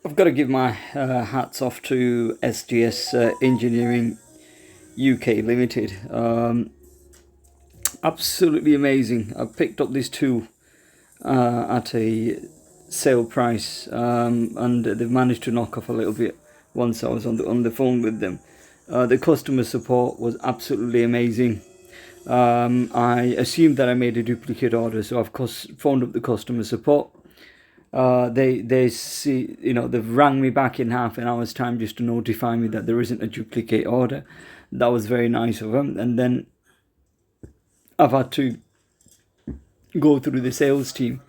I've got to give my hats off to SGS Engineering UK Limited. Absolutely amazing. I picked up this tool at a sale price, and they've managed to knock off a little bit once I was on the phone with them. The customer support was absolutely amazing. I assumed that I made a duplicate order, so I've phoned up the customer support. They see, they've rang me back in half an hour's time just to notify me that there isn't a duplicate order. That was very nice of them. And then I've had to go through the sales team,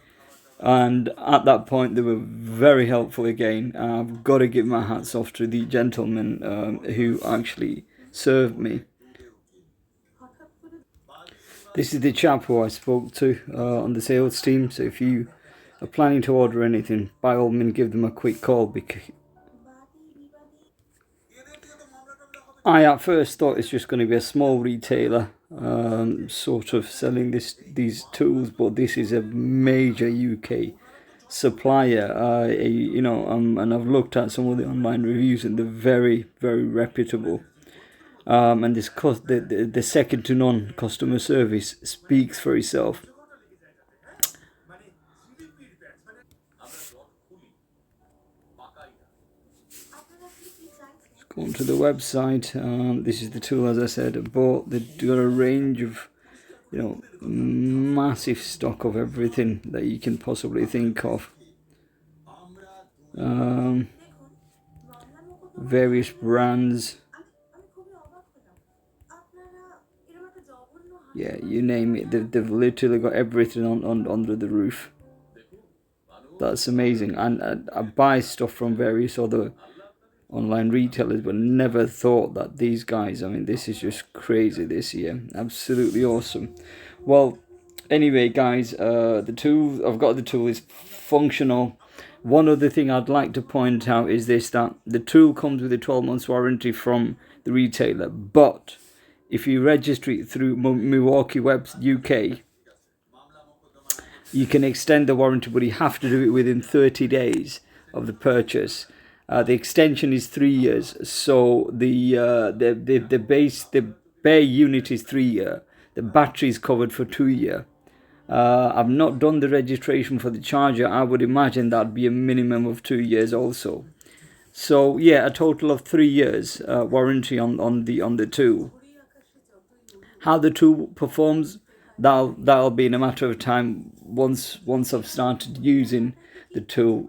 and at that point they were very helpful again. I've got to give my hats off to the gentleman who actually served me. This is the chap who I spoke to on the sales team. So if you are planning to order anything, by all means give them a quick call, because I at first thought it's just going to be a small retailer sort of selling these tools, but this is a major UK supplier. And I've looked at some of the online reviews, and they're very, very reputable. And the second to none customer service speaks for itself. Go onto the website. This is the tool, as I said, I bought. They've got a range of, massive stock of everything that you can possibly think of. Various brands. Yeah, you name it. They've literally got everything on under the roof. That's amazing. And I buy stuff from various other online retailers, but never thought that these guys, this is just crazy this year. Absolutely awesome. Well, anyway guys, the tool, I've got the tool, is functional. One other thing I'd like to point out is that the tool comes with a 12 months warranty from the retailer, but if you register it through Milwaukee UK, you can extend the warranty, but you have to do it within 30 days of the purchase. The extension is 3 years, so the bare unit is 3 year. The battery is covered for 2 year. I've not done the registration for the charger. I would imagine that'd be a minimum of 2 years also. So yeah, a total of 3 years warranty on the tool. How the tool performs, that'll be in a matter of time once I've started using the tool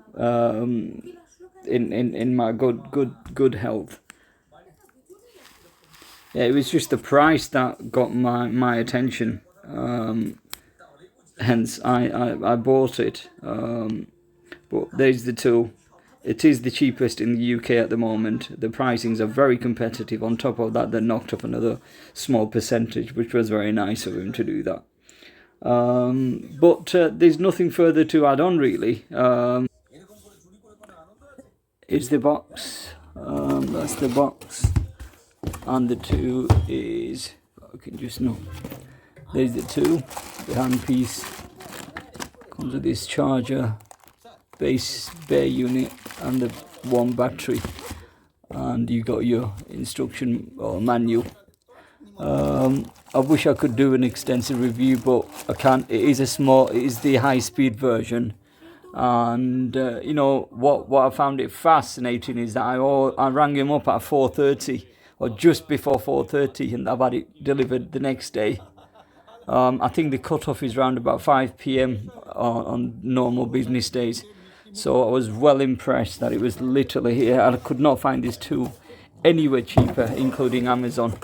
in my good health. Yeah, it was just the price that got my attention. Hence I bought it. But there's the tool. It is the cheapest in the UK at the moment. The pricings are very competitive. On top of that, they knocked up another small percentage, which was very nice of him to do that. But there's nothing further to add on, really. Is the box. That's the box. And the tool is, I can just know. There's the tool, the handpiece. Comes with this charger, bare unit, and the one battery. And you got your instruction or manual. I wish I could do an extensive review, but I can't. It is the high-speed version. And what I found it fascinating is that I rang him up at 4:30 or just before 4:30, and I've had it delivered the next day. I think the cutoff is around about 5 p.m. on normal business days. So I was well impressed that it was literally here. I could not find this tool anywhere cheaper, including Amazon.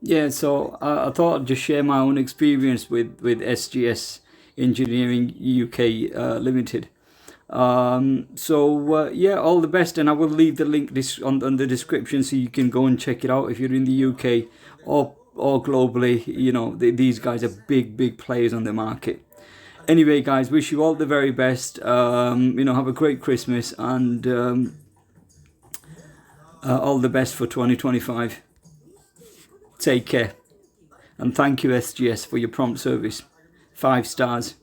Yeah, so I thought I'd just share my own experience with SGS Engineering UK Limited. Yeah, all the best, and I will leave the link on the description so you can go and check it out if you're in the UK or globally. These guys are big players on the market. Anyway, guys, wish you all the very best. Have a great Christmas, and all the best for 2025. Take care, and thank you SGS for your prompt service. 5 stars.